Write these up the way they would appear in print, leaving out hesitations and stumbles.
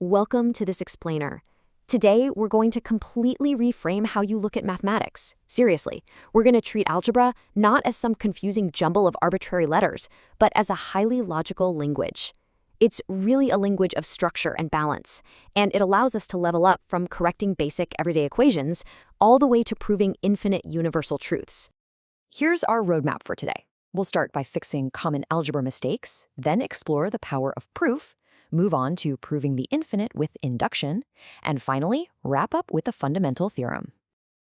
Welcome to this explainer. Today, we're going to completely reframe how you look at mathematics. Seriously, we're going to treat algebra not as some confusing jumble of arbitrary letters, but as a highly logical language. It's really a language of structure and balance, and it allows us to level up from correcting basic everyday equations all the way to proving infinite universal truths. Here's our roadmap for today. We'll start by fixing common algebra mistakes, then explore the power of proof, move on to proving the infinite with induction, and finally, wrap up with a fundamental theorem.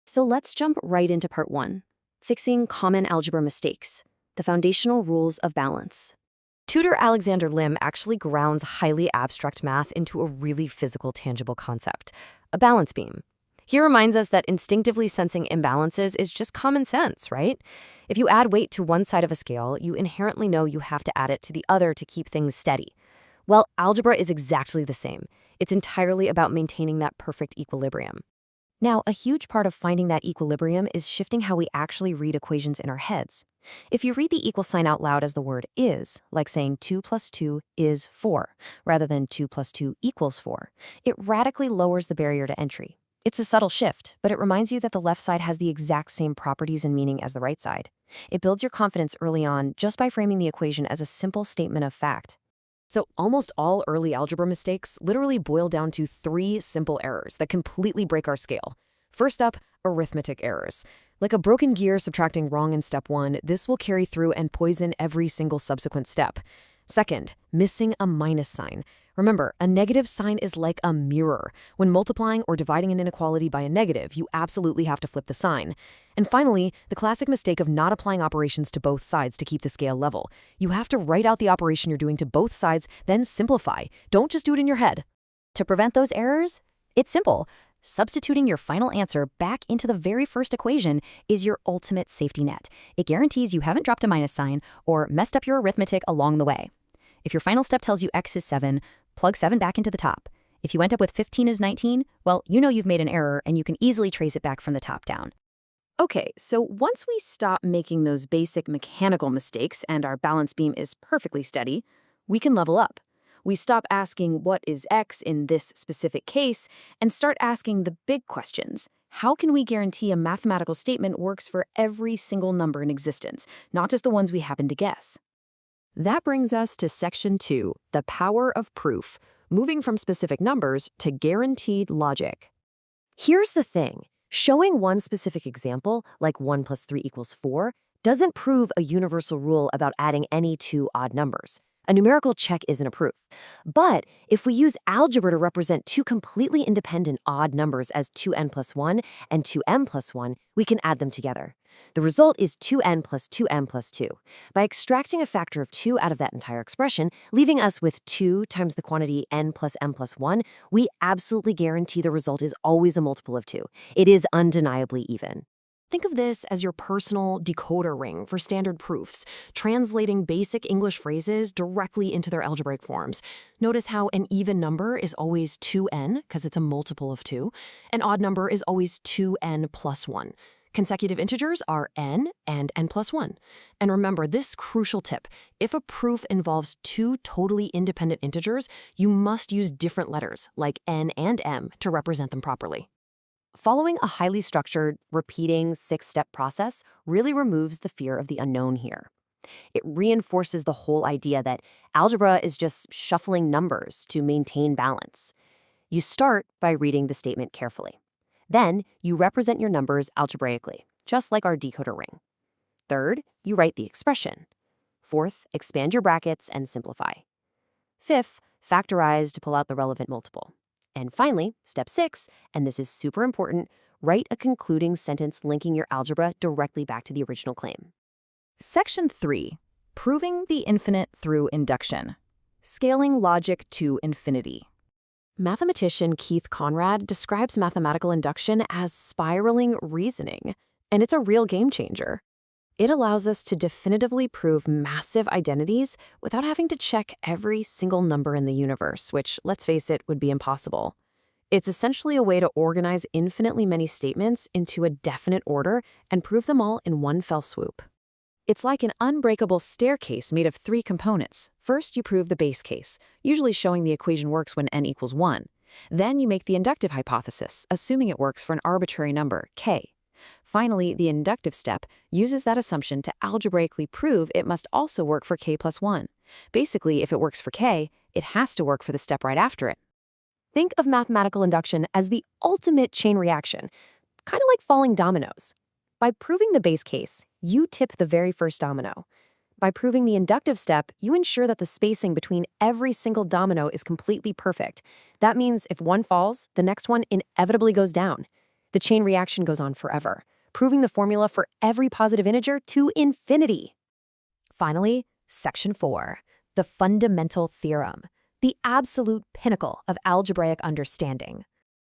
So let's jump right into part 1, fixing common algebra mistakes, the foundational rules of balance. Tutor Alexander Lim actually grounds highly abstract math into a really physical, tangible concept, a balance beam. He reminds us that instinctively sensing imbalances is just common sense, right? If you add weight to one side of a scale, you inherently know you have to add it to the other to keep things steady. Well, algebra is exactly the same. It's entirely about maintaining that perfect equilibrium. Now, a huge part of finding that equilibrium is shifting how we actually read equations in our heads. If you read the equal sign out loud as the word is, like saying 2 plus 2 is 4, rather than 2 plus 2 equals 4, it radically lowers the barrier to entry. It's a subtle shift, but it reminds you that the left side has the exact same properties and meaning as the right side. It builds your confidence early on just by framing the equation as a simple statement of fact. So almost all early algebra mistakes literally boil down to 3 simple errors that completely break our scale. First up, arithmetic errors. Like a broken gear subtracting wrong in step 1, this will carry through and poison every single subsequent step. Second, missing a minus sign. Remember, a negative sign is like a mirror. When multiplying or dividing an inequality by a negative, you absolutely have to flip the sign. And finally, the classic mistake of not applying operations to both sides to keep the scale level. You have to write out the operation you're doing to both sides, then simplify. Don't just do it in your head. To prevent those errors, it's simple. Substituting your final answer back into the very first equation is your ultimate safety net. It guarantees you haven't dropped a minus sign or messed up your arithmetic along the way. If your final step tells you x is 7, plug 7 back into the top. If you end up with 15 is 19, well, you know you've made an error and you can easily trace it back from the top down. Okay, so once we stop making those basic mechanical mistakes and our balance beam is perfectly steady, we can level up. We stop asking what is x in this specific case and start asking the big questions. How can we guarantee a mathematical statement works for every single number in existence, not just the ones we happen to guess? That brings us to section 2, the power of proof, moving from specific numbers to guaranteed logic. Here's the thing. Showing one specific example, like 1 plus 3 equals 4, doesn't prove a universal rule about adding any 2 odd numbers. A numerical check isn't a proof. But if we use algebra to represent 2 completely independent odd numbers as 2n plus 1 and 2m plus 1, we can add them together. The result is 2n plus 2m plus 2. By extracting a factor of 2 out of that entire expression, leaving us with 2 times the quantity n plus m plus 1, we absolutely guarantee the result is always a multiple of 2. It is undeniably even. Think of this as your personal decoder ring for standard proofs, translating basic English phrases directly into their algebraic forms. Notice how an even number is always 2n, because it's a multiple of 2. An odd number is always 2n plus 1. Consecutive integers are n and n plus 1. And remember this crucial tip. If a proof involves 2 totally independent integers, you must use different letters, like n and m, to represent them properly. Following a highly structured, repeating 6-step process really removes the fear of the unknown here. It reinforces the whole idea that algebra is just shuffling numbers to maintain balance. You start by reading the statement carefully. Then, you represent your numbers algebraically, just like our decoder ring. Third, you write the expression. Fourth, expand your brackets and simplify. Fifth, factorize to pull out the relevant multiple. And finally, step 6, and this is super important, write a concluding sentence linking your algebra directly back to the original claim. Section 3, proving the infinite through induction. Scaling logic to infinity. Mathematician Keith Conrad describes mathematical induction as spiraling reasoning, and it's a real game changer. It allows us to definitively prove massive identities without having to check every single number in the universe, which, let's face it, would be impossible. It's essentially a way to organize infinitely many statements into a definite order and prove them all in one fell swoop. It's like an unbreakable staircase made of 3 components. First, you prove the base case, usually showing the equation works when n equals 1. Then you make the inductive hypothesis, assuming it works for an arbitrary number, k. Finally, the inductive step uses that assumption to algebraically prove it must also work for k plus 1. Basically, if it works for k, it has to work for the step right after it. Think of mathematical induction as the ultimate chain reaction, kind of like falling dominoes. By proving the base case, you tip the very first domino. By proving the inductive step, you ensure that the spacing between every single domino is completely perfect. That means if one falls, the next one inevitably goes down. The chain reaction goes on forever, proving the formula for every positive integer to infinity. Finally, Section 4, the fundamental theorem, the absolute pinnacle of algebraic understanding.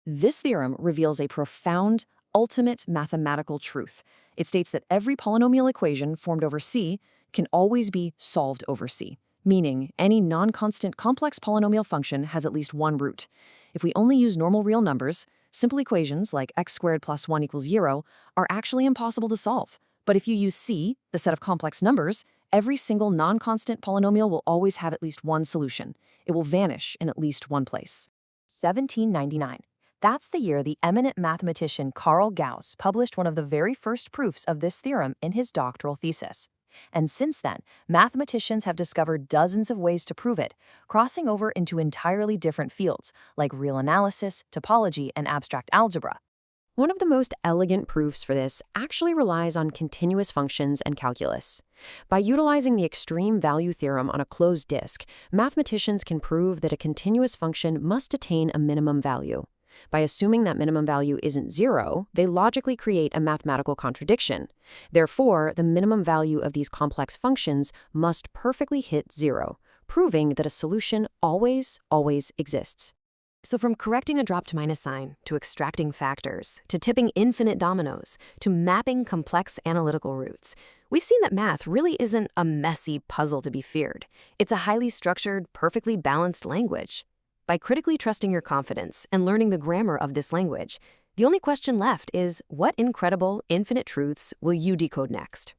This theorem reveals a profound, ultimate mathematical truth. It states that every polynomial equation formed over C can always be solved over C, meaning any non-constant complex polynomial function has at least one root. If we only use normal real numbers, simple equations like x squared plus 1 equals 0 are actually impossible to solve. But if you use C, the set of complex numbers, every single non-constant polynomial will always have at least one solution. It will vanish in at least one place. 1799. That's the year the eminent mathematician Carl Gauss published one of the very first proofs of this theorem in his doctoral thesis. And since then, mathematicians have discovered dozens of ways to prove it, crossing over into entirely different fields like real analysis, topology, and abstract algebra. One of the most elegant proofs for this actually relies on continuous functions and calculus. By utilizing the extreme value theorem on a closed disk, mathematicians can prove that a continuous function must attain a minimum value. By assuming that minimum value isn't 0, they logically create a mathematical contradiction. Therefore, the minimum value of these complex functions must perfectly hit 0, proving that a solution always exists. So from correcting a dropped minus sign, to extracting factors, to tipping infinite dominoes, to mapping complex analytical roots, we've seen that math really isn't a messy puzzle to be feared. It's a highly structured, perfectly balanced language. By critically trusting your confidence and learning the grammar of this language, the only question left is, what incredible, infinite truths will you decode next?